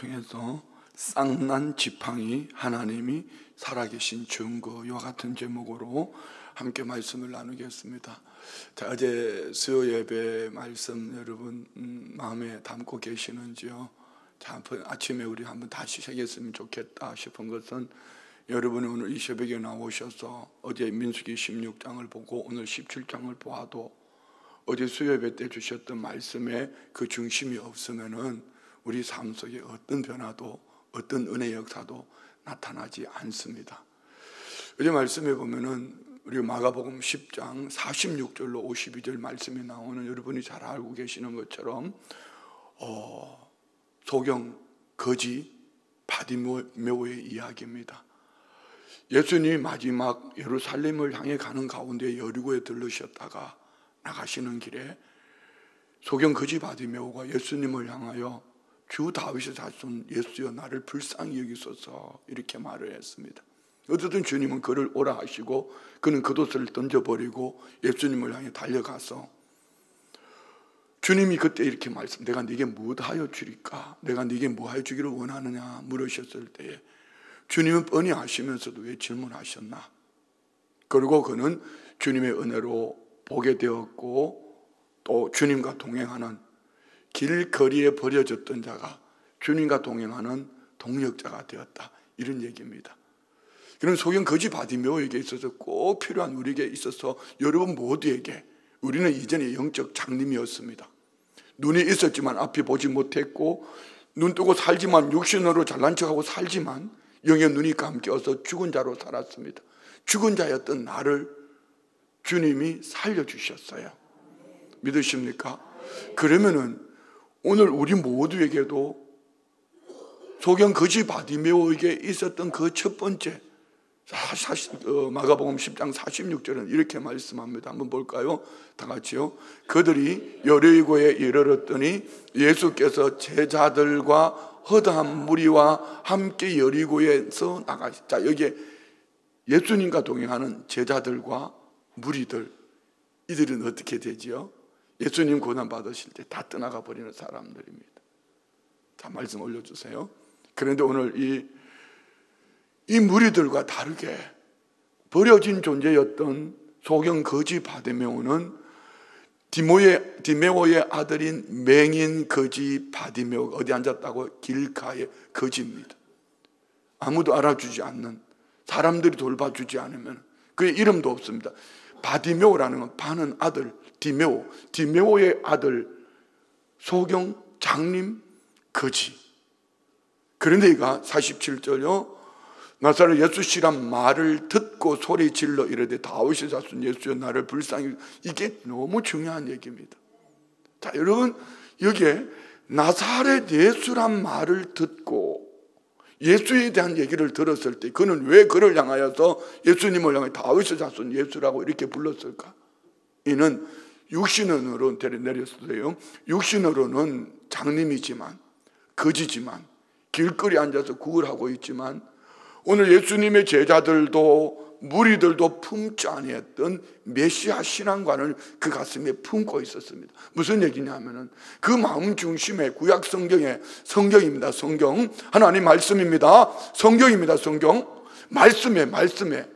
통해서 쌍난 지팡이 하나님이 살아계신 증거와 같은 제목으로 함께 말씀을 나누겠습니다. 자, 어제 수요 예배 말씀 여러분 마음에 담고 계시는지요? 자, 아침에 우리 한번 다시 새겼으면 좋겠다 싶은 것은 여러분이 오늘 이 새벽에 나오셔서 어제 민수기 16장을 보고 오늘 17장을 보아도 어제 수요 예배 때 주셨던 말씀에 그 중심이 없으면은 우리 삶 속에 어떤 변화도 어떤 은혜의 역사도 나타나지 않습니다. 어제 말씀에 보면은 우리 마가복음 10장 46절로 52절 말씀이 나오는 여러분이 잘 알고 계시는 것처럼 소경 거지 바디메오의 이야기입니다. 예수님이 마지막 예루살렘을 향해 가는 가운데 여리고에 들르셨다가 나가시는 길에 소경 거지 바디메오가 예수님을 향하여 주 다윗의 자손 예수여 나를 불쌍히 여기소서 이렇게 말을 했습니다. 어쨌든 주님은 그를 오라 하시고 그는 겉옷을 던져버리고 예수님을 향해 달려가서 주님이 그때 이렇게 말씀, 내가 네게 무엇하여 주리까? 내가 네게 뭐하여 주기를 원하느냐 물으셨을 때에 주님은 뻔히 아시면서도 왜 질문하셨나? 그리고 그는 주님의 은혜로 보게 되었고 또 주님과 동행하는 길거리에 버려졌던 자가 주님과 동행하는 동력자가 되었다, 이런 얘기입니다. 그런 소경 거지 바디메오에게 있어서 꼭 필요한 우리에게 있어서 여러분 모두에게 우리는 이전에 영적 장님이었습니다. 눈이 있었지만 앞이 보지 못했고 눈 뜨고 살지만 육신으로 잘난 척하고 살지만 영의 눈이 감겨서 죽은 자로 살았습니다. 죽은 자였던 나를 주님이 살려주셨어요. 믿으십니까? 그러면은 오늘 우리 모두에게도 소경 거지 바디메오에게 있었던 그 첫 번째 마가복음 10장 46절은 이렇게 말씀합니다. 한번 볼까요? 다 같이요. 그들이 여리고에 이르렀더니 예수께서 제자들과 허다한 무리와 함께 여리고에서 나가시. 자, 여기에 예수님과 동행하는 제자들과 무리들, 이들은 어떻게 되지요? 예수님 고난 받으실 때 다 떠나가 버리는 사람들입니다. 자, 말씀 올려주세요. 그런데 오늘 이 무리들과 다르게 버려진 존재였던 소경 거지 바디메오는 디메오의 아들인 맹인 거지 바디메오가 어디 앉았다고? 길가의 거지입니다. 아무도 알아주지 않는, 사람들이 돌봐주지 않으면 그의 이름도 없습니다. 바디메오라는 건 바는 아들, 디메오의 아들 소경 장님 거지. 그런데 이가 47절요. 나사렛 예수시란 말을 듣고 소리 질러 이르되 다윗의 자손 예수여 나를 불쌍히. 이게 너무 중요한 얘기입니다. 자, 여러분 여기에 나사렛 예수란 말을 듣고 예수에 대한 얘기를 들었을 때 그는 왜 그를 향하여서 예수님을 향해 다윗의 자손 예수라고 이렇게 불렀을까? 이는 육신으로 내렸어요. 육신으로는 장님이지만 거지지만 길거리에 앉아서 구걸하고 있지만 오늘 예수님의 제자들도 무리들도 품지 아니했던 메시아 신앙관을 그 가슴에 품고 있었습니다. 무슨 얘기냐면은 그 마음 중심에 구약 성경입니다. 성경 하나님 말씀입니다. 성경입니다. 성경 말씀에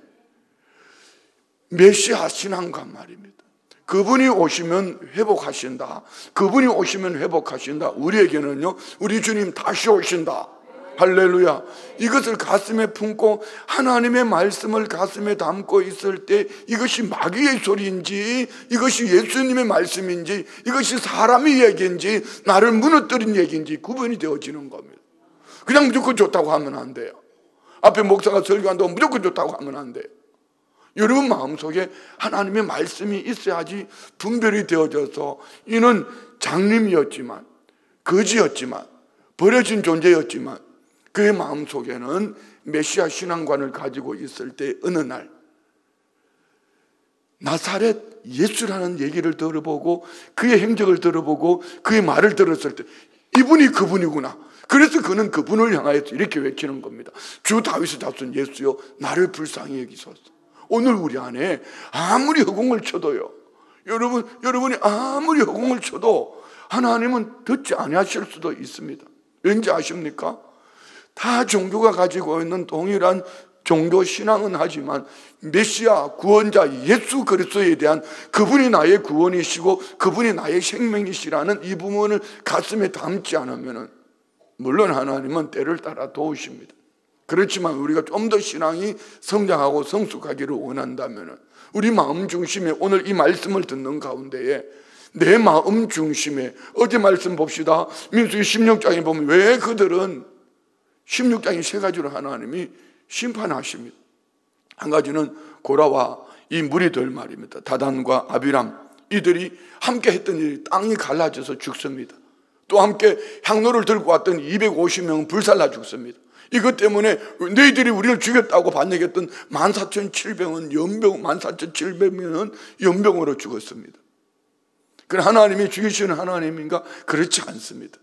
메시아 신앙관 말입니다. 그분이 오시면 회복하신다. 그분이 오시면 회복하신다. 우리에게는요, 우리 주님 다시 오신다. 할렐루야. 이것을 가슴에 품고 하나님의 말씀을 가슴에 담고 있을 때 이것이 마귀의 소리인지 이것이 예수님의 말씀인지 이것이 사람의 얘기인지 나를 무너뜨린 얘기인지 구분이 되어지는 겁니다. 그냥 무조건 좋다고 하면 안 돼요. 앞에 목사가 설교한다고 무조건 좋다고 하면 안 돼요. 여러분 마음속에 하나님의 말씀이 있어야지 분별이 되어져서 이는 장님이었지만 거지였지만 버려진 존재였지만 그의 마음속에는 메시아 신앙관을 가지고 있을 때 어느 날 나사렛 예수라는 얘기를 들어보고 그의 행적을 들어보고 그의 말을 들었을 때 이분이 그분이구나. 그래서 그는 그분을 향하여서 이렇게 외치는 겁니다. 주 다윗의 자손 예수여 나를 불쌍히 여기소서. 오늘 우리 안에 아무리 허공을 쳐도요, 여러분이 아무리 허공을 쳐도 하나님은 듣지 아니하실 수도 있습니다. 왠지 아십니까? 다 종교가 가지고 있는 동일한 종교 신앙은 하지만 메시아 구원자 예수 그리스도에 대한 그분이 나의 구원이시고 그분이 나의 생명이시라는 이 부분을 가슴에 담지 않으면, 물론 하나님은 때를 따라 도우십니다. 그렇지만 우리가 좀 더 신앙이 성장하고 성숙하기를 원한다면 우리 마음 중심에 오늘 이 말씀을 듣는 가운데에 내 마음 중심에, 어제 말씀 봅시다. 민수기 16장에 보면 왜 그들은 16장이 세 가지로 하나님이 심판하십니다. 한 가지는 고라와 이 무리들 말입니다. 다단과 아비람, 이들이 함께 했던 일이 땅이 갈라져서 죽습니다. 또 함께 향로를 들고 왔던 250명은 불살라 죽습니다. 이것 때문에 너희들이 우리를 죽였다고 반역했던 14,700은 연병, 14,700명은 연병으로 죽었습니다. 그 하나님이 죽이시는 하나님인가? 그렇지 않습니다.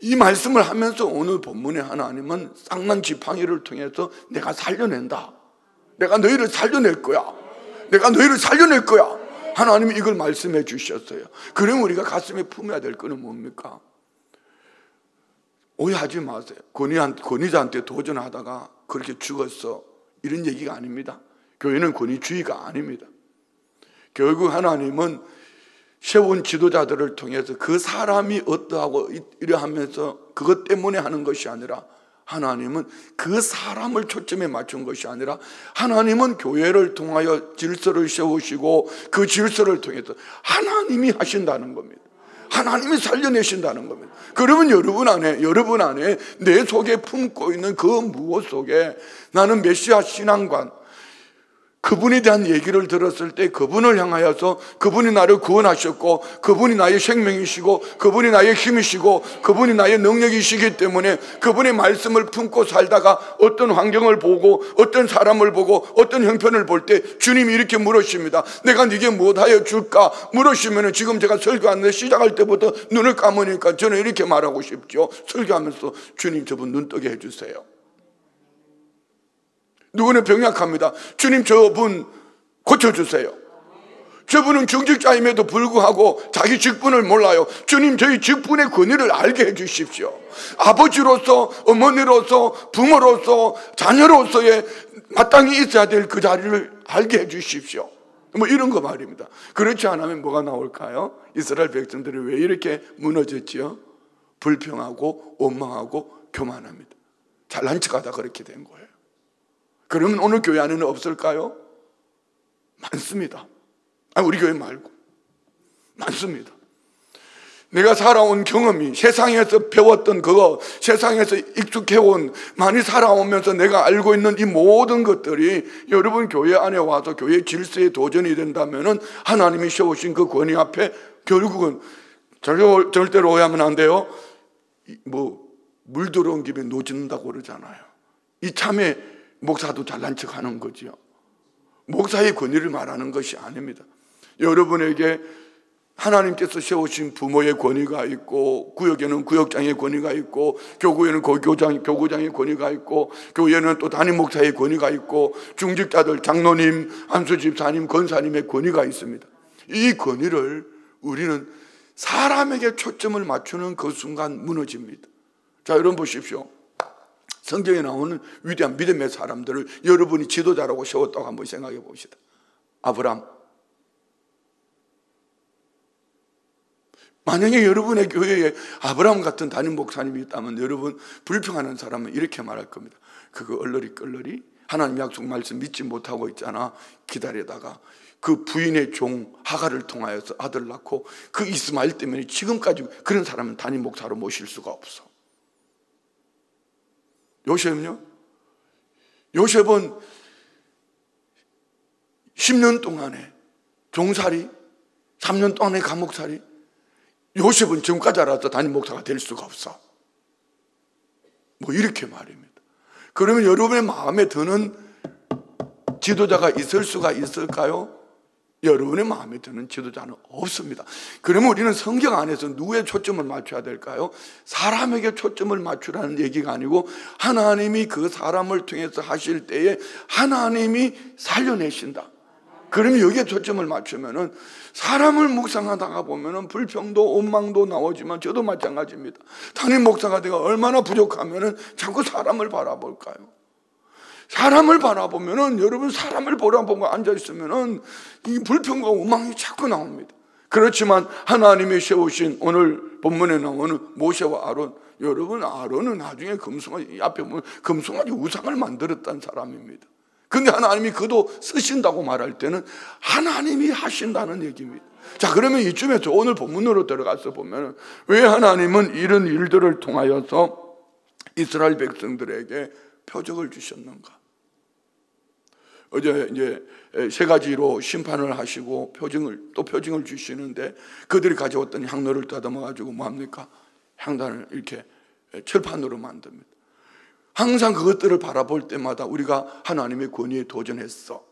이 말씀을 하면서 오늘 본문의 하나님은 쌍난 지팡이를 통해서 내가 살려낸다. 내가 너희를 살려낼 거야. 내가 너희를 살려낼 거야. 하나님이 이걸 말씀해 주셨어요. 그럼 우리가 가슴에 품어야 될 거는 뭡니까? 오해하지 마세요. 권위자한테 도전하다가 그렇게 죽었어, 이런 얘기가 아닙니다. 교회는 권위주의가 아닙니다. 결국 하나님은 세운 지도자들을 통해서 그 사람이 어떠하고 이러하면서 그것 때문에 하는 것이 아니라, 하나님은 그 사람을 초점에 맞춘 것이 아니라 하나님은 교회를 통하여 질서를 세우시고 그 질서를 통해서 하나님이 하신다는 겁니다. 하나님이 살려내신다는 겁니다. 그러면 여러분 안에 내 속에 품고 있는 그 무엇 속에 나는 메시아 신앙관, 그분에 대한 얘기를 들었을 때 그분을 향하여서 그분이 나를 구원하셨고 그분이 나의 생명이시고 그분이 나의 힘이시고 그분이 나의 능력이시기 때문에 그분의 말씀을 품고 살다가 어떤 환경을 보고 어떤 사람을 보고 어떤 형편을 볼 때 주님이 이렇게 물으십니다. 내가 네게 무엇하여 줄까? 물으시면 지금 제가 설교하는데 시작할 때부터 눈을 감으니까 저는 이렇게 말하고 싶죠. 설교하면서 주님 저분 눈 뜨게 해주세요. 누구는 병약합니다. 주님 저분 고쳐주세요. 저분은 중직자임에도 불구하고 자기 직분을 몰라요. 주님 저희 직분의 권위를 알게 해주십시오. 아버지로서, 어머니로서, 부모로서, 자녀로서의 마땅히 있어야 될 그 자리를 알게 해주십시오. 뭐 이런 거 말입니다. 그렇지 않으면 뭐가 나올까요? 이스라엘 백성들이 왜 이렇게 무너졌지요? 불평하고 원망하고 교만합니다. 잘난 척하다 그렇게 된 거예요. 그러면 오늘 교회 안에는 없을까요? 많습니다. 우리 교회 말고 많습니다. 내가 살아온 경험이, 세상에서 배웠던 그거, 세상에서 익숙해온, 많이 살아오면서 내가 알고 있는 이 모든 것들이 여러분 교회 안에 와서 교회 질서에 도전이 된다면 하나님이 세우신 그 권위 앞에 결국은 절대로 오해하면 안 돼요. 물 들어온 김에 노진다고 그러잖아요. 이참에 목사도 잘난 척 하는 거지요. 목사의 권위를 말하는 것이 아닙니다. 여러분에게 하나님께서 세우신 부모의 권위가 있고, 구역에는 구역장의 권위가 있고, 교구에는 교구장의 권위가 있고, 교회는 또 담임 목사의 권위가 있고, 중직자들, 장로님, 안수집사님, 권사님의 권위가 있습니다. 이 권위를 우리는 사람에게 초점을 맞추는 그 순간 무너집니다. 자, 여러분 보십시오. 성경에 나오는 위대한 믿음의 사람들을 여러분이 지도자라고 세웠다고 한번 생각해 봅시다. 아브람. 만약에 여러분의 교회에 아브람 같은 담임 목사님이 있다면 여러분 불평하는 사람은 이렇게 말할 겁니다. 그거 얼러리 하나님 약속 말씀 믿지 못하고 있잖아. 기다리다가 그 부인의 종 하갈을 통하여서 아들 낳고 그 이스마엘 때문에 지금까지 그런 사람은 담임 목사로 모실 수가 없어. 요셉은요? 요셉은 10년 동안에 종살이, 3년 동안에 감옥살이. 요셉은 지금까지 알아서 담임 목사가 될 수가 없어. 뭐 이렇게 말입니다. 그러면 여러분의 마음에 드는 지도자가 있을 수가 있을까요? 여러분의 마음에 드는 지도자는 없습니다. 그러면 우리는 성경 안에서 누구의 초점을 맞춰야 될까요? 사람에게 초점을 맞추라는 얘기가 아니고 하나님이 그 사람을 통해서 하실 때에 하나님이 살려내신다. 그러면 여기에 초점을 맞추면은 사람을 묵상하다가 보면은 불평도 원망도 나오지만 저도 마찬가지입니다. 담임 목사가 내가 얼마나 부족하면은 자꾸 사람을 바라볼까요? 사람을 바라보면은 여러분 사람을 바라보고 앉아 있으면은 이 불평과 원망이 자꾸 나옵니다. 그렇지만 하나님이 세우신 오늘 본문에 나오는 모세와 아론, 여러분 아론은 나중에 금송아지 앞에 보면 금송아지 우상을 만들었다는 사람입니다. 근데 하나님이 그도 쓰신다고 말할 때는 하나님이 하신다는 얘기입니다. 자, 그러면 이쯤에서 오늘 본문으로 들어가서 보면 왜 하나님은 이런 일들을 통하여서 이스라엘 백성들에게 표적을 주셨는가? 어제 이제 세 가지로 심판을 하시고 표징을 주시는데 그들이 가져왔던 향로를 다듬어 가지고 뭐합니까? 향단을 이렇게 철판으로 만듭니다. 항상 그것들을 바라볼 때마다 우리가 하나님의 권위에 도전했어.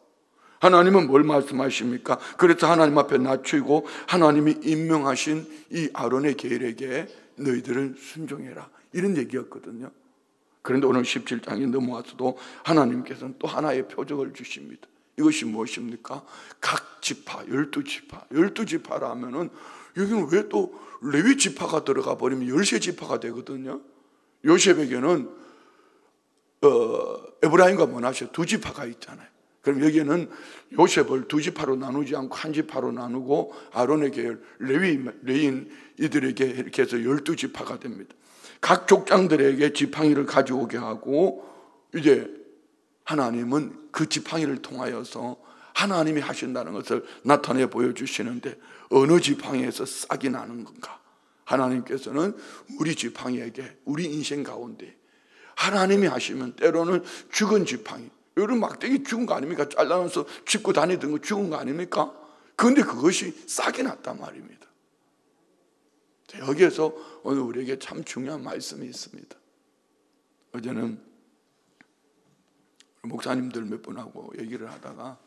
하나님은 뭘 말씀하십니까? 그래서 하나님 앞에 낮추고 하나님이 임명하신 이 아론의 계율에게 너희들은 순종해라, 이런 얘기였거든요. 그런데 오늘 17장에 넘어와서도 하나님께서는 또 하나의 표적을 주십니다. 이것이 무엇입니까? 각 지파, 12지파. 12지파라 하면은 여기는 왜 또 레위 지파가 들어가 버리면 13지파가 되거든요. 요셉에게는 에브라임과 머나세 두 지파가 있잖아요. 그럼 여기에는 요셉을 두 지파로 나누지 않고 한 지파로 나누고 아론의 계열, 레인 이들에게 이렇게 해서 12지파가 됩니다. 각 족장들에게 지팡이를 가져오게 하고 이제 하나님은 그 지팡이를 통하여서 하나님이 하신다는 것을 나타내 보여주시는데 어느 지팡이에서 싹이 나는 건가? 하나님께서는 우리 지팡이에게 우리 인생 가운데 하나님이 하시면 때로는 죽은 지팡이, 여러분 막대기 죽은 거 아닙니까? 잘라놔서 짚고 다니던 거 죽은 거 아닙니까? 그런데 그것이 싹이 났단 말입니다. 여기에서 오늘 우리에게 참 중요한 말씀이 있습니다. 어제는 목사님들 몇 분하고 얘기를 하다가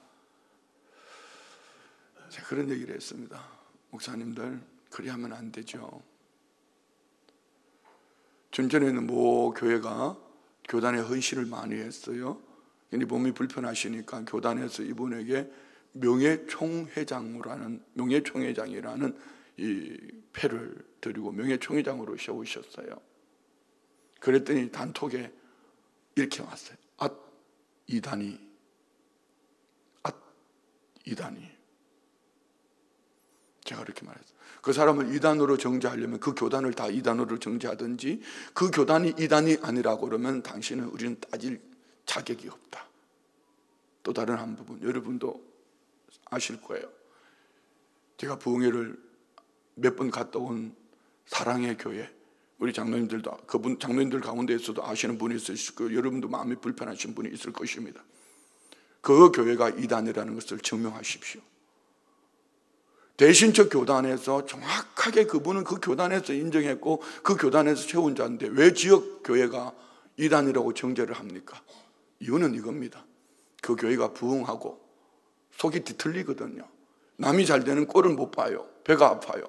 제가 그런 얘기를 했습니다. 목사님들 그리 하면 안 되죠. 전전에는 뭐 교회가 교단에 헌신을 많이 했어요. 근데 몸이 불편하시니까 교단에서 이분에게 명예총회장이라는 이 패를 드리고 명예총회장으로 세우셨어요. 그랬더니 단톡에 이렇게 왔어요. 이단이. 제가 그렇게 말했어요. 그 사람을 이단으로 정죄하려면 그 교단을 다 이단으로 정죄하든지 그 교단이 이단이 아니라고 그러면 당신은 우리는 따질 자격이 없다. 또 다른 한 부분 여러분도 아실 거예요. 제가 부흥회를 몇 번 갔다 온 사랑의 교회, 우리 장로님들도 그분 장로님들 가운데에서도 아시는 분이 있을 거고 여러분도 마음이 불편하신 분이 있을 것입니다. 그 교회가 이단이라는 것을 증명하십시오. 대신 저 교단에서 정확하게 그분은 그 교단에서 인정했고 그 교단에서 세운 자인데 왜 지역 교회가 이단이라고 정죄를 합니까? 이유는 이겁니다. 그 교회가 부흥하고 속이 뒤틀리거든요. 남이 잘 되는 꼴을 못 봐요. 배가 아파요.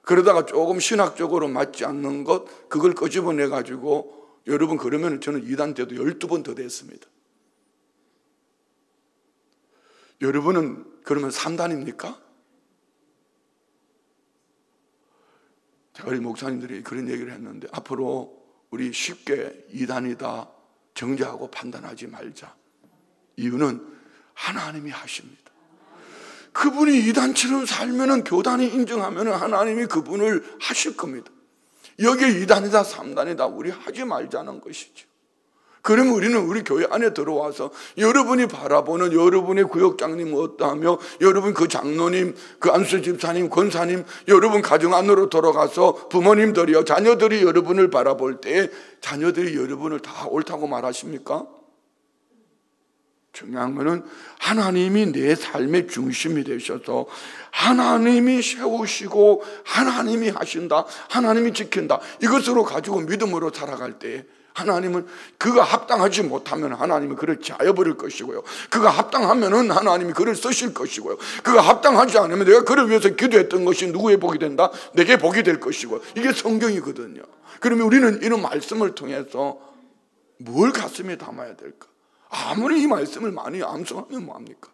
그러다가 조금 신학적으로 맞지 않는 것 그걸 끄집어내 가지고 여러분 그러면 저는 이단 때도 12번 더 됐습니다. 여러분은 그러면 3단입니까? 제가 우리 목사님들이 그런 얘기를 했는데 앞으로 우리 쉽게 이단이다 정죄하고 판단하지 말자. 이유는 하나님이 하십니다. 그분이 이단처럼 살면은 교단이 인정하면은 하나님이 그분을 하실 겁니다. 여기에 2단이다 3단이다 우리 하지 말자는 것이죠. 그러면 우리는 우리 교회 안에 들어와서 여러분이 바라보는 여러분의 구역장님 어떠하며 여러분 그 장로님 그 안수 집사님 권사님 여러분 가정 안으로 돌아가서 부모님들이요 자녀들이 여러분을 바라볼 때 자녀들이 여러분을 다 옳다고 말하십니까? 중요한 것은 하나님이 내 삶의 중심이 되셔서 하나님이 세우시고 하나님이 하신다 하나님이 지킨다 이것으로 가지고 믿음으로 살아갈 때 하나님은 그가 합당하지 못하면 하나님은 그를 자여버릴 것이고요. 그가 합당하면은 하나님이 그를 쓰실 것이고요. 그가 합당하지 않으면 내가 그를 위해서 기도했던 것이 누구의 복이 된다? 내게 복이 될 것이고요. 이게 성경이거든요. 그러면 우리는 이런 말씀을 통해서 뭘 가슴에 담아야 될까? 아무리 이 말씀을 많이 암송하면 뭐합니까?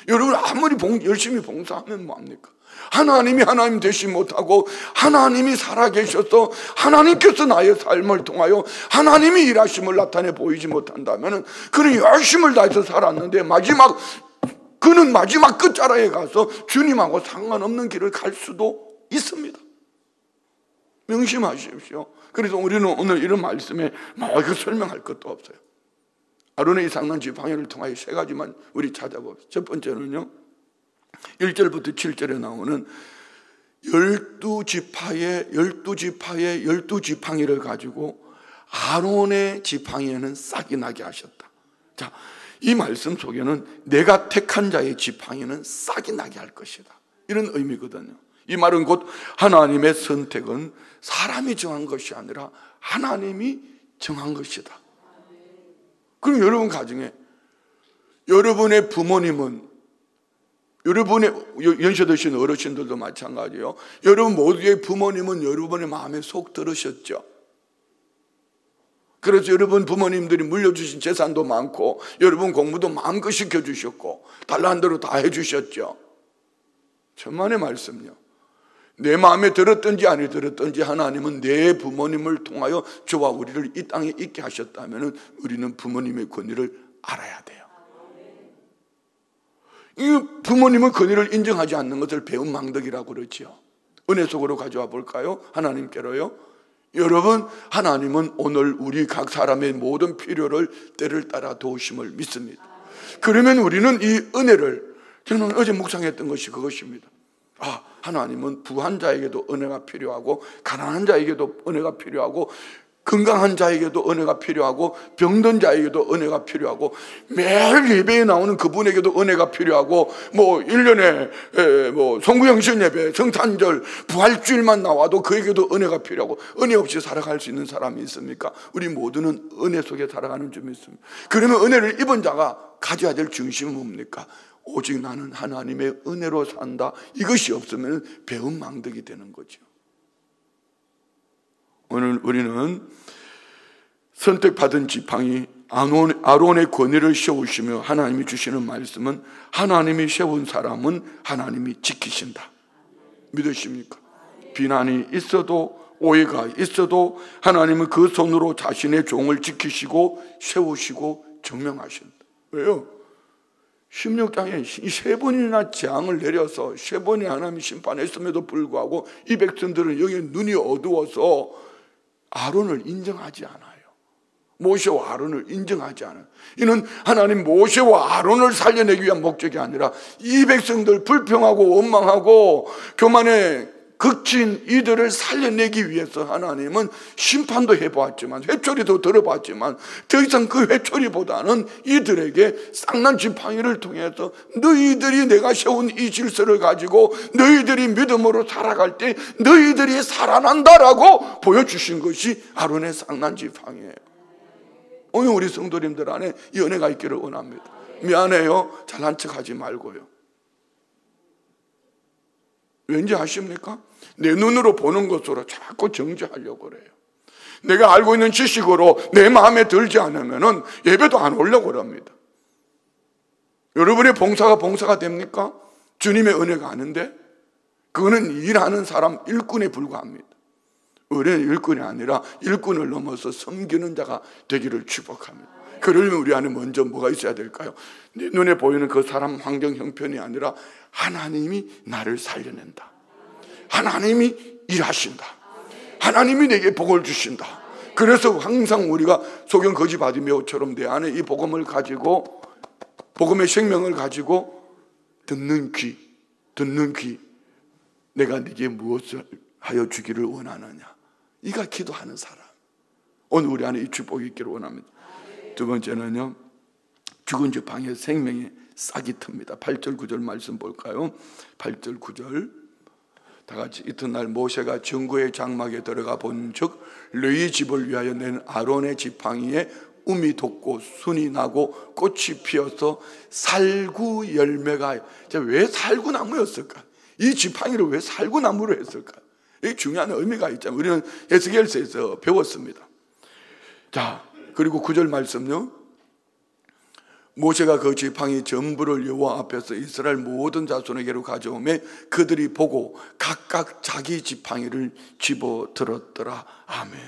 여러분 아무리 열심히 봉사하면 뭐합니까? 하나님이 하나님 되시 못하고 하나님이 살아계셔서 하나님께서 나의 삶을 통하여 하나님이 일하심을 나타내 보이지 못한다면 그는 열심을 다해서 살았는데 그는 마지막 끝자락에 가서 주님하고 상관없는 길을 갈 수도 있습니다. 명심하십시오. 그래서 우리는 오늘 이런 말씀에 설명할 것도 없어요. 아론의 이 상난 지팡이를 통하여 세 가지만 우리 찾아봅시다. 첫 번째는요, 1절부터 7절에 나오는 12지파의 12지팡이를 가지고 아론의 지팡이에는 싹이 나게 하셨다. 자, 이 말씀 속에는 내가 택한 자의 지팡이는 싹이 나게 할 것이다, 이런 의미거든요. 이 말은 곧 하나님의 선택은 사람이 정한 것이 아니라 하나님이 정한 것이다. 그럼 여러분 가정에 여러분의 부모님은, 여러분의 연세 드신 어르신들도 마찬가지예요. 여러분 모두의 부모님은 여러분의 마음에 속 들으셨죠. 그래서 여러분 부모님들이 물려주신 재산도 많고 여러분 공부도 마음껏 시켜주셨고 달라는 대로 다 해주셨죠. 천만의 말씀요. 내 마음에 들었든지 안 들었든지 하나님은 내 부모님을 통하여 저와 우리를 이 땅에 있게 하셨다면 우리는 부모님의 권위를 알아야 돼요. 이 부모님의 권위를 인정하지 않는 것을 배은망덕이라고 그러지요. 은혜 속으로 가져와 볼까요? 하나님께로요. 여러분, 하나님은 오늘 우리 각 사람의 모든 필요를 때를 따라 도우심을 믿습니다. 그러면 우리는 이 은혜를, 저는 어제 묵상했던 것이 그것입니다. 하나님은 부한 자에게도 은혜가 필요하고 가난한 자에게도 은혜가 필요하고 건강한 자에게도 은혜가 필요하고 병든 자에게도 은혜가 필요하고 매일 예배에 나오는 그분에게도 은혜가 필요하고 1년에 송구영신 예배, 성탄절, 부활주일만 나와도 그에게도 은혜가 필요하고 은혜 없이 살아갈 수 있는 사람이 있습니까? 우리 모두는 은혜 속에 살아가는 줄 믿습니다. 그러면 은혜를 입은 자가 가져야 될 중심은 뭡니까? 오직 나는 하나님의 은혜로 산다. 이것이 없으면 배은망덕이 되는 거죠. 오늘 우리는 선택받은 지팡이 아론의 권위를 세우시며 하나님이 주시는 말씀은 하나님이 세운 사람은 하나님이 지키신다. 믿으십니까? 비난이 있어도 오해가 있어도 하나님은 그 손으로 자신의 종을 지키시고 세우시고 증명하신다. 왜요? 16장에 세 번이나 재앙을 내려서 세 번이 하나님이 심판했음에도 불구하고 이 백성들은 여기 눈이 어두워서 아론을 인정하지 않아요. 모세와 아론을 인정하지 않아요. 이는 하나님 모세와 아론을 살려내기 위한 목적이 아니라 이 백성들 불평하고 원망하고 교만에 극진 이들을 살려내기 위해서 하나님은 심판도 해보았지만 회초리도 들어봤지만 더 이상 그 회초리보다는 이들에게 쌍난 지팡이를 통해서 너희들이 내가 세운 이 질서를 가지고 너희들이 믿음으로 살아갈 때 너희들이 살아난다라고 보여주신 것이 아론의 쌍난 지팡이에요. 오늘 우리 성도님들 안에 이 은혜가 있기를 원합니다. 미안해요, 잘난 척하지 말고요. 왠지 아십니까? 내 눈으로 보는 것으로 자꾸 정죄하려고 그래요. 내가 알고 있는 지식으로 내 마음에 들지 않으면 예배도 안 오려고 그럽니다. 여러분의 봉사가 됩니까? 주님의 은혜가 아닌데? 그거는 일하는 사람 일꾼에 불과합니다. 의뢰는 일꾼이 아니라 일꾼을 넘어서 섬기는 자가 되기를 축복합니다. 그러려면 우리 안에 먼저 뭐가 있어야 될까요? 내 눈에 보이는 그 사람 환경 형편이 아니라 하나님이 나를 살려낸다. 하나님이 일하신다. 하나님이 내게 복을 주신다. 그래서 항상 우리가 소경 거지 바디메오처럼 내 안에 이 복음을 가지고 복음의 생명을 가지고 듣는 귀 내가 네게 무엇을 하여 주기를 원하느냐, 이가 기도하는 사람. 오늘 우리 안에 이 축복이 있기를 원합니다. 두 번째는요, 죽은 지팡이에 생명의 싹이 틉니다. 8절 9절 말씀 볼까요? 8절 9절 다 같이. 이튿날 모세가 정구의 장막에 들어가 본즉 레위 집을 위하여 낸 아론의 지팡이에 움이 돋고 순이 나고 꽃이 피어서 살구 열매가. 왜 살구나무였을까? 이 지팡이를 왜 살구나무로 했을까? 이 중요한 의미가 있잖아요. 우리는 에스겔서에서 배웠습니다. 자, 그리고 9절 말씀요, 모세가 그 지팡이 전부를 여호와 앞에서 이스라엘 모든 자손에게로 가져오매 그들이 보고 각각 자기 지팡이를 집어들었더라. 아멘.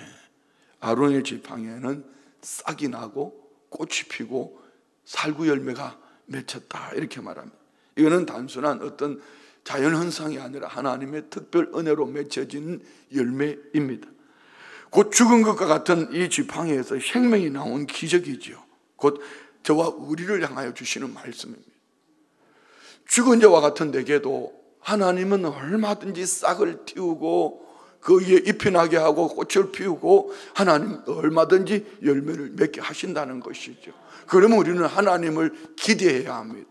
아론의 지팡이에는 싹이 나고 꽃이 피고 살구 열매가 맺혔다, 이렇게 말합니다. 이거는 단순한 어떤 자연현상이 아니라 하나님의 특별 은혜로 맺혀진 열매입니다. 곧 죽은 것과 같은 이 지팡이에서 생명이 나온 기적이지요. 곧 저와 우리를 향하여 주시는 말씀입니다. 죽은 자와 같은 내게도 하나님은 얼마든지 싹을 틔우고 그 위에 잎이 나게 하고 꽃을 피우고 하나님 얼마든지 열매를 맺게 하신다는 것이죠. 그러면 우리는 하나님을 기대해야 합니다.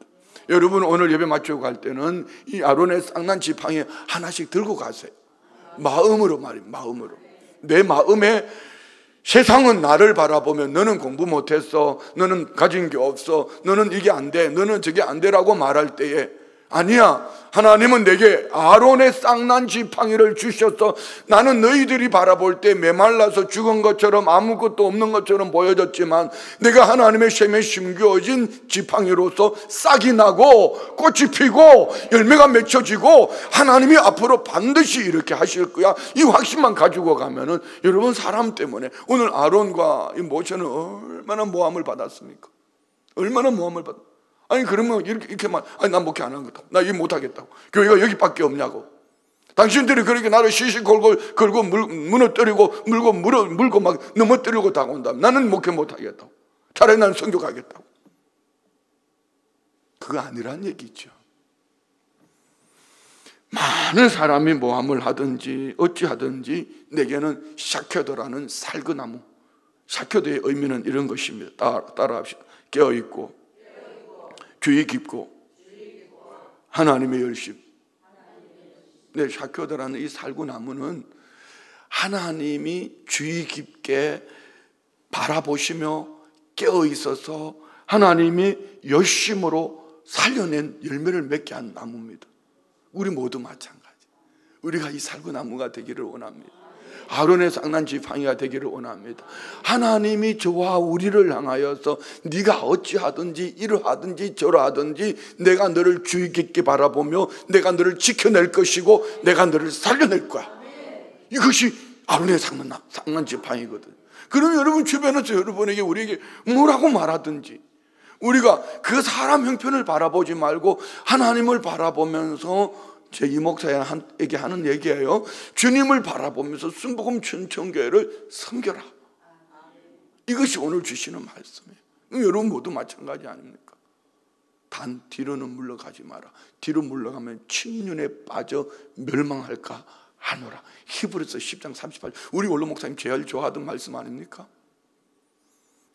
여러분, 오늘 예배 마치고 갈 때는 이 아론의 쌍난 지팡이 하나씩 들고 가세요. 마음으로 말입니다. 마음으로. 내 마음에 세상은 나를 바라보면 너는 공부 못했어, 너는 가진 게 없어, 너는 이게 안 돼, 너는 저게 안 돼라고 말할 때에 아니야, 하나님은 내게 아론의 쌍난 지팡이를 주셔서 나는 너희들이 바라볼 때 메말라서 죽은 것처럼 아무것도 없는 것처럼 보여졌지만 내가 하나님의 셈에 심겨진 지팡이로서 싹이 나고 꽃이 피고 열매가 맺혀지고 하나님이 앞으로 반드시 이렇게 하실 거야, 이 확신만 가지고 가면은 여러분, 사람 때문에 오늘 아론과 이 모세는 얼마나 모함을 받았습니까? 얼마나 모함을 받았습니까? 아니, 그러면 이렇게만, 아니, 난 목회 안 한 거다, 나 이거 못하겠다고, 교회가 여기밖에 없냐고, 당신들이 그렇게 나를 시시 걸고 무너뜨리고 물고 막 넘어뜨리고 다온다면 나는 목회 못하겠다고, 차라리 나는 선교 가겠다고. 그거 아니란 얘기죠. 많은 사람이 모함을 하든지 어찌하든지 내게는 샤켜도라는 살그나무, 샤켜도의 의미는 이런 것입니다. 따라합시다. 깨어있고 주의 깊고 하나님의 열심. 네, 샤켜도라는 이 살구나무는 하나님이 주의 깊게 바라보시며 깨어있어서 하나님이 열심으로 살려낸 열매를 맺게 한 나무입니다. 우리 모두 마찬가지. 우리가 이 살구나무가 되기를 원합니다. 아론의 쌍난 지팡이가 되기를 원합니다. 하나님이 저와 우리를 향하여서 네가 어찌하든지 이러하든지 저러하든지 내가 너를 주의 깊게 바라보며 내가 너를 지켜낼 것이고 내가 너를 살려낼 거야. 이것이 아론의 쌍난 지팡이거든. 그러면 여러분 주변에서 여러분에게 우리에게 뭐라고 말하든지 우리가 그 사람 형편을 바라보지 말고 하나님을 바라보면서 제 이목사에게 하는 얘기예요. 주님을 바라보면서 순복음 춘천교회를 섬겨라. 이것이 오늘 주시는 말씀이에요. 여러분 모두 마찬가지 아닙니까? 단 뒤로는 물러가지 마라. 뒤로 물러가면 침륜에 빠져 멸망할까 하노라. 히브리서 10장 38절. 우리 원로 목사님 제일 좋아하던 말씀 아닙니까?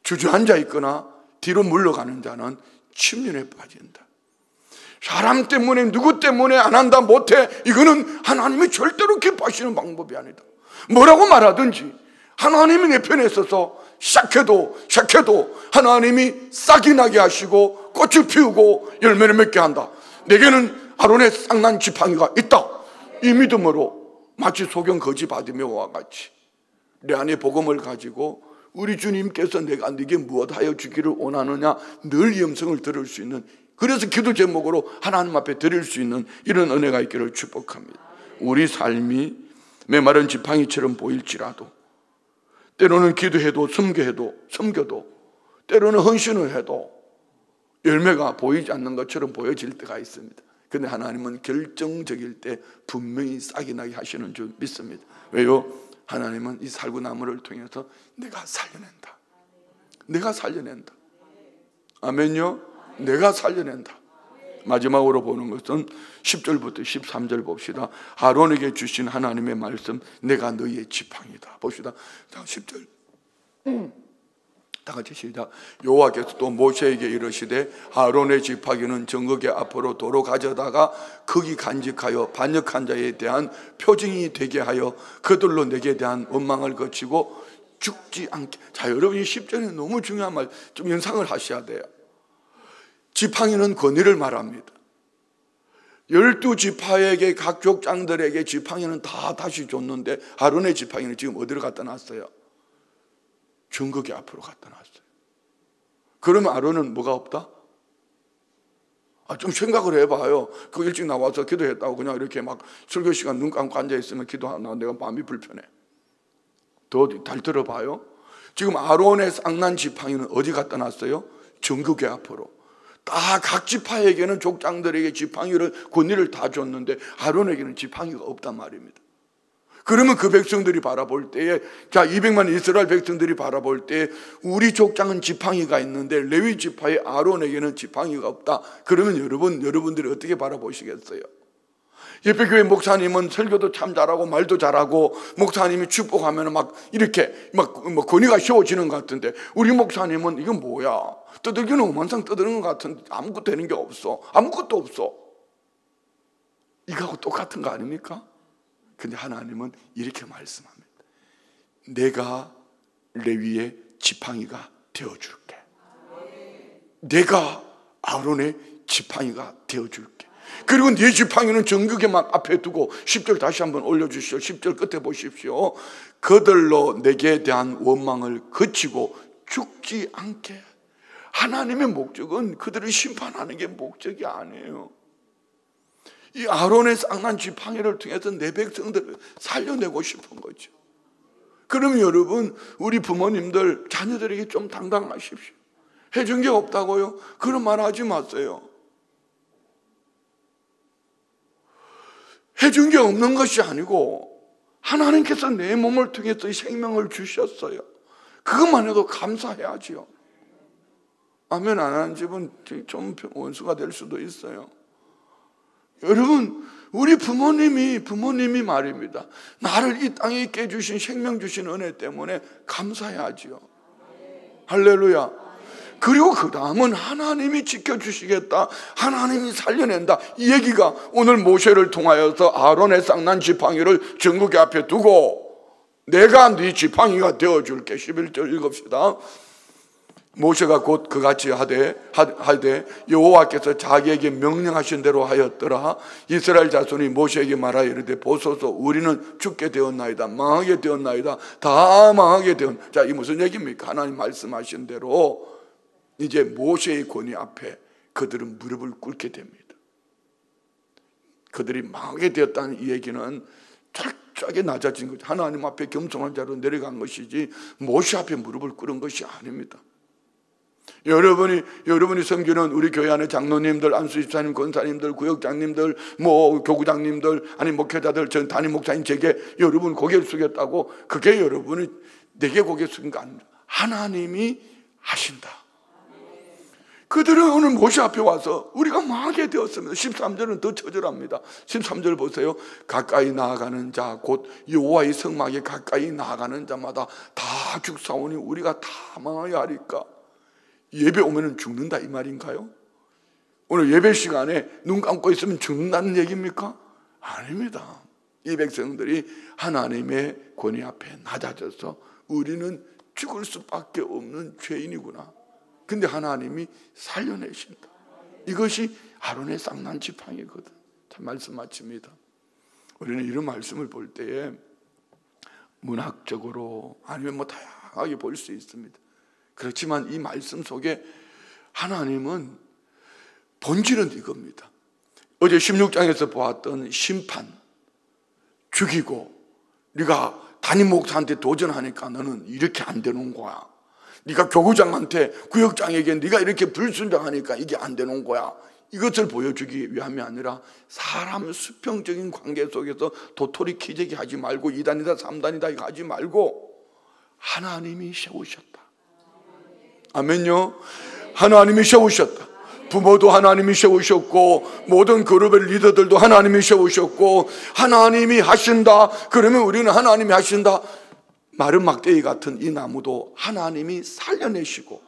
주저앉아 있거나 뒤로 물러가는 자는 침륜에 빠진다. 사람 때문에 누구 때문에 안 한다 못해, 이거는 하나님이 절대로 기뻐하시는 방법이 아니다. 뭐라고 말하든지 하나님이 내 편에 있어서 샥해도 하나님이 싹이 나게 하시고 꽃을 피우고 열매를 맺게 한다. 내게는 아론의 쌍난 지팡이가 있다. 이 믿음으로 마치 소경 거지 바디메오와 같이 내 안에 복음을 가지고 우리 주님께서 내가 네게 무엇하여 주기를 원하느냐 늘 이 음성을 들을 수 있는, 그래서 기도 제목으로 하나님 앞에 드릴 수 있는 이런 은혜가 있기를 축복합니다. 우리 삶이 메마른 지팡이처럼 보일지라도 때로는 기도해도 섬겨도 때로는 헌신을 해도 열매가 보이지 않는 것처럼 보여질 때가 있습니다. 그런데 하나님은 결정적일 때 분명히 싹이 나게 하시는 줄 믿습니다. 왜요? 하나님은 이 살구나무를 통해서 내가 살려낸다. 아멘요? 내가 살려낸다. 마지막으로 보는 것은 10절부터 13절 봅시다. 아론에게 주신 하나님의 말씀, 내가 너희의 지팡이다. 봅시다. 자, 10절 다 같이 시작. 여호와께서 또 모세에게 이르시되 아론의 지팡이는 정극의 앞으로 도로 가져다가 거기 간직하여 반역한 자에 대한 표징이 되게 하여 그들로 내게 대한 원망을 거치고 죽지 않게. 자, 여러분 이 10절이 너무 중요한 말, 좀 연상을 하셔야 돼요. 지팡이는 권위를 말합니다. 12지파에게 각 족장들에게 지팡이는 다 다시 줬는데 아론의 지팡이는 지금 어디로 갖다 놨어요? 정극의 앞으로 갖다 놨어요. 그러면 아론은 뭐가 없다? 좀 생각을 해봐요. 그 일찍 나와서 기도했다고 그냥 이렇게 막 설교 시간 눈 감고 앉아있으면 기도하나 내가 마음이 불편해. 더 잘 들어봐요. 지금 아론의 쌍난 지팡이는 어디 갖다 놨어요? 정극회 앞으로. 다 각 지파에게는 족장들에게 지팡이를 권위를 다 줬는데 아론에게는 지팡이가 없단 말입니다. 그러면 그 백성들이 바라볼 때에, 자 200만 이스라엘 백성들이 바라볼 때 우리 족장은 지팡이가 있는데 레위 지파의 아론에게는 지팡이가 없다. 그러면 여러분들이 어떻게 바라보시겠어요? 옆에 교회 목사님은 설교도 참 잘하고 말도 잘하고 목사님이 축복하면 막 이렇게 막 권위가 세워지는 것 같은데 우리 목사님은 이건 뭐야? 떠들기는 오만상 떠드는 것 같은데 아무것도 되는 게 없어. 아무것도 없어. 이거하고 똑같은 거 아닙니까? 근데 하나님은 이렇게 말씀합니다. 내가 레위의 지팡이가 되어줄게. 내가 아론의 지팡이가 되어줄게. 그리고 네 지팡이는 정극에 막 앞에 두고 10절 다시 한번 올려주시오. 10절 끝에 보십시오. 그들로 내게 대한 원망을 그치고 죽지 않게. 하나님의 목적은 그들을 심판하는 게 목적이 아니에요. 이 아론의 쌍난 지팡이를 통해서 내 백성들을 살려내고 싶은 거죠. 그러면 여러분, 우리 부모님들 자녀들에게 좀 당당하십시오. 해준 게 없다고요? 그런 말 하지 마세요. 해준 게 없는 것이 아니고 하나님께서 내 몸을 통해서 생명을 주셨어요. 그것만 해도 감사해야지요. 아멘 안 하는 집은 좀 원수가 될 수도 있어요. 여러분, 우리 부모님이 말입니다. 나를 이 땅에 있게 해주신 생명 주신 은혜 때문에 감사해야지요. 할렐루야. 그리고 그 다음은 하나님이 지켜주시겠다, 하나님이 살려낸다, 이 얘기가 오늘 모세를 통하여서 아론의 쌍난 지팡이를 정국의 앞에 두고 내가 네 지팡이가 되어줄게. 11절 읽읍시다. 모세가 곧 그같이 하되 여호와께서 자기에게 명령하신 대로 하였더라. 이스라엘 자손이 모세에게 말하여 이르되 보소서 우리는 죽게 되었나이다, 망하게 되었나이다, 다 망하게 되었. 자, 이 무슨 얘기입니까? 하나님 말씀하신 대로 이제 모세의 권위 앞에 그들은 무릎을 꿇게 됩니다. 그들이 망하게 되었다는 이 얘기는 철저하게 낮아진 거죠. 하나님 앞에 겸손한 자로 내려간 것이지 모세 앞에 무릎을 꿇은 것이 아닙니다. 여러분이 섬기는 우리 교회 안에 장로님들, 안수집사님, 권사님들, 구역장님들, 교구장님들, 아니 목회자들, 전 담임 목사님 제게 여러분 고개를 숙였다고 그게 여러분이 내게 고개 숙인 거 아닙니다. 하나님이 하신다. 그들은 오늘 모세 앞에 와서 우리가 망하게 되었습니다. 13절은 더 처절합니다. 13절 보세요. 가까이 나아가는 자 곧 여호와의 성막에 가까이 나아가는 자마다 다 죽사오니 우리가 다 망하여 하리까. 예배 오면은 죽는다 이 말인가요? 오늘 예배 시간에 눈 감고 있으면 죽는다는 얘기입니까? 아닙니다. 이 백성들이 하나님의 권위 앞에 낮아져서 우리는 죽을 수밖에 없는 죄인이구나. 근데 하나님이 살려내신다. 이것이 아론의 쌍난 지팡이거든. 참 말씀 마칩니다. 우리는 이런 말씀을 볼 때에 문학적으로 아니면 다양하게 볼 수 있습니다. 그렇지만 이 말씀 속에 하나님은 본질은 이겁니다. 어제 16장에서 보았던 심판, 죽이고 네가 담임 목사한테 도전하니까 너는 이렇게 안 되는 거야. 네가 교구장한테, 구역장에게 네가 이렇게 불순종하니까 이게 안 되는 거야. 이것을 보여주기 위함이 아니라 사람 수평적인 관계 속에서 도토리 키재기 하지 말고 2단이다 3단이다 이거 하지 말고 하나님이 세우셨다. 아멘요. 하나님이 세우셨다. 부모도 하나님이 세우셨고 모든 그룹의 리더들도 하나님이 세우셨고 하나님이 하신다. 그러면 우리는 하나님이 하신다. 마른 막대기 같은 이 나무도 하나님이 살려내시고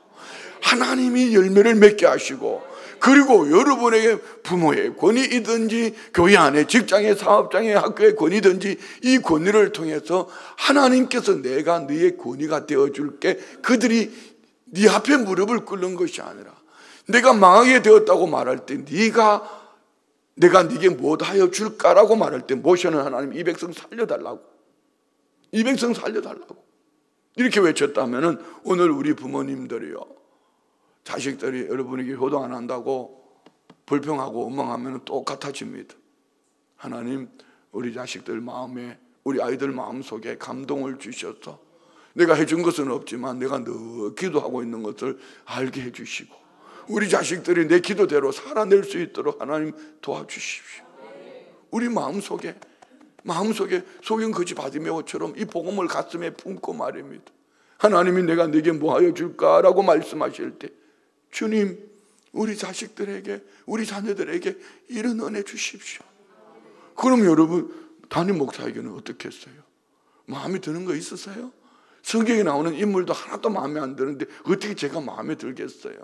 하나님이 열매를 맺게 하시고 그리고 여러분에게 부모의 권위이든지 교회 안에 직장의 사업장의 학교의 권위든지 이 권위를 통해서 하나님께서 내가 너의 권위가 되어줄게. 그들이 네 앞에 무릎을 꿇는 것이 아니라 내가 망하게 되었다고 말할 때 내가 네게 무엇하여 줄까라고 말할 때 모세는 하나님 이 백성 살려달라고, 이 백성 살려달라고 이렇게 외쳤다면 오늘 우리 부모님들이요 자식들이 여러분에게 효도 안 한다고 불평하고 원망하면 똑같아집니다. 하나님, 우리 자식들 마음에, 우리 아이들 마음속에 감동을 주셔서 내가 해준 것은 없지만 내가 늘 기도하고 있는 것을 알게 해주시고 우리 자식들이 내 기도대로 살아낼 수 있도록 하나님 도와주십시오. 우리 마음속에 소경 거지 바디메오처럼 이 복음을 가슴에 품고 말입니다. 하나님이 내가 네게 뭐하여 줄까라고 말씀하실 때 주님, 우리 자식들에게, 우리 자녀들에게 이런 은혜 주십시오. 그럼 여러분, 담임 목사에게는 어떻겠어요? 마음에 드는 거 있으세요? 성경에 나오는 인물도 하나도 마음에 안 드는데 어떻게 제가 마음에 들겠어요?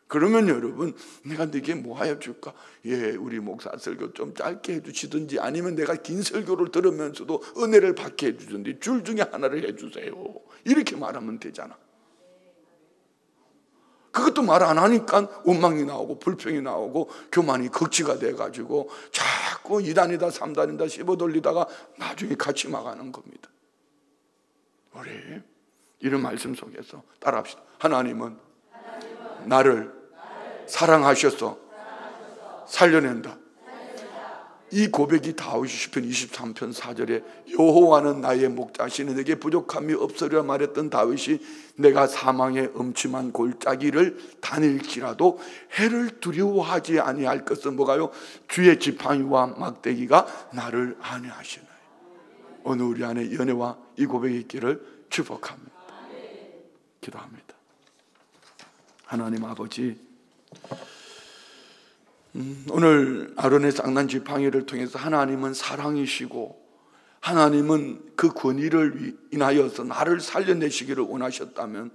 그러면 여러분, 내가 네게 뭐하여 줄까? 예, 우리 목사 설교 좀 짧게 해주시든지 아니면 내가 긴 설교를 들으면서도 은혜를 받게 해주든지 줄 중에 하나를 해주세요. 이렇게 말하면 되잖아. 그것도 말 안 하니까 원망이 나오고 불평이 나오고 교만이 극치가 돼가지고 자꾸 2단이다 3단이다 씹어 돌리다가 나중에 같이 망하는 겁니다. 우리 이런 말씀 속에서 따라합시다. 하나님은 나를 사랑하셔서 살려낸다. 이 고백이 다윗이 시편 23편 4절에 여호와는 나의 목자시니 내게 부족함이 없으리라 말했던 다윗이 내가 사망의 음침한 골짜기를 다닐지라도 해를 두려워하지 아니할 것은 뭐가요? 주의 지팡이와 막대기가 나를 안위하시나요. 오늘 우리 안에 연애와 이 고백이 있기를 축복합니다. 기도합니다. 하나님 아버지, 오늘 아론의 쌍난 지팡이를 통해서 하나님은 사랑이시고 하나님은 그 권위를 인하여서 나를 살려내시기를 원하셨다면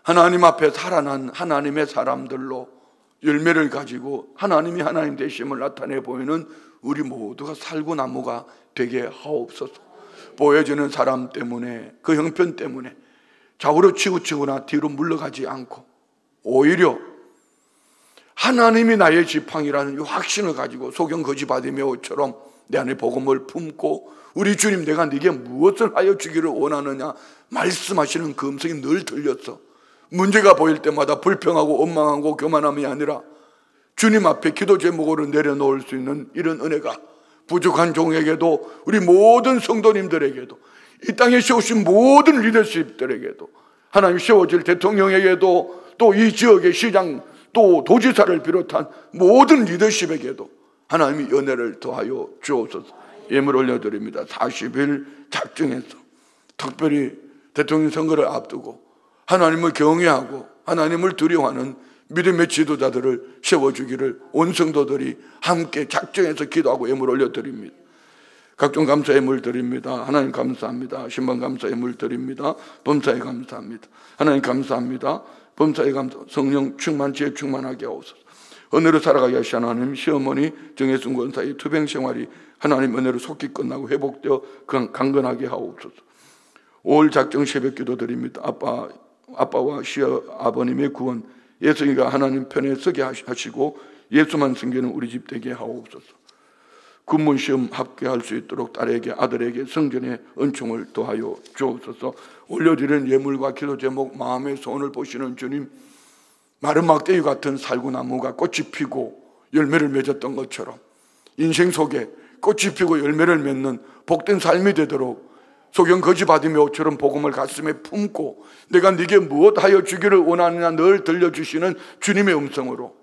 하나님 앞에 살아난 하나님의 사람들로 열매를 가지고 하나님이 하나님 되심을 나타내 보이는 우리 모두가 살구나무가 되게 하옵소서. 보여지는 사람 때문에, 그 형편 때문에 좌우로 치우치거나 뒤로 물러가지 않고 오히려 하나님이 나의 지팡이라는 이 확신을 가지고 소경 거지 바디메오처럼 내 안에 복음을 품고 우리 주님, 내가 네게 무엇을 하여 주기를 원하느냐 말씀하시는 그 음성이 늘 들렸어. 문제가 보일 때마다 불평하고 원망하고 교만함이 아니라 주님 앞에 기도 제목으로 내려놓을 수 있는 이런 은혜가 부족한 종에게도, 우리 모든 성도님들에게도, 이 땅에 세우신 모든 리더십들에게도, 하나님 세워질 대통령에게도, 또 이 지역의 시장, 또 도지사를 비롯한 모든 리더십에게도 하나님이 은혜를 더하여 주옵소서. 예물 올려드립니다. 40일 작정해서 특별히 대통령 선거를 앞두고 하나님을 경외하고 하나님을 두려워하는 믿음의 지도자들을 세워주기를 온 성도들이 함께 작정해서 기도하고 예물 올려드립니다. 각종 감사 예물 드립니다. 하나님 감사합니다. 신방 감사 예물 드립니다. 범사에 감사합니다. 하나님 감사합니다. 범사에 감사, 성령 충만, 지혜 충만하게 하옵소서. 은혜로 살아가게 하시 하나님, 시어머니 정혜순 권사의 투병 생활이 하나님 은혜로 속히 끝나고 회복되어 강건하게 하옵소서. 5월 작정 새벽 기도 드립니다. 아빠와 시아버님의 구원, 예수이가 하나님 편에 서게 하시고 예수만 섬기는 우리 집 되게 하옵소서. 군문시험 합격할 수 있도록 딸에게, 아들에게 성전의 은총을 더하여 주옵소서. 올려드리는 예물과 기도 제목, 마음의 소원을 보시는 주님, 마른 막대기 같은 살구나무가 꽃이 피고 열매를 맺었던 것처럼 인생 속에 꽃이 피고 열매를 맺는 복된 삶이 되도록 소경 거지 바디메오처럼 복음을 가슴에 품고 내가 네게 무엇하여 주기를 원하느냐 늘 들려주시는 주님의 음성으로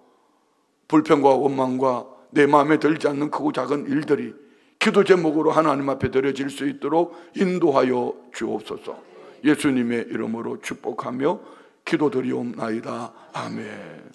불평과 원망과 내 마음에 들지 않는 크고 작은 일들이 기도 제목으로 하나님 앞에 드려질 수 있도록 인도하여 주옵소서. 예수님의 이름으로 축복하며 기도드리옵나이다. 아멘.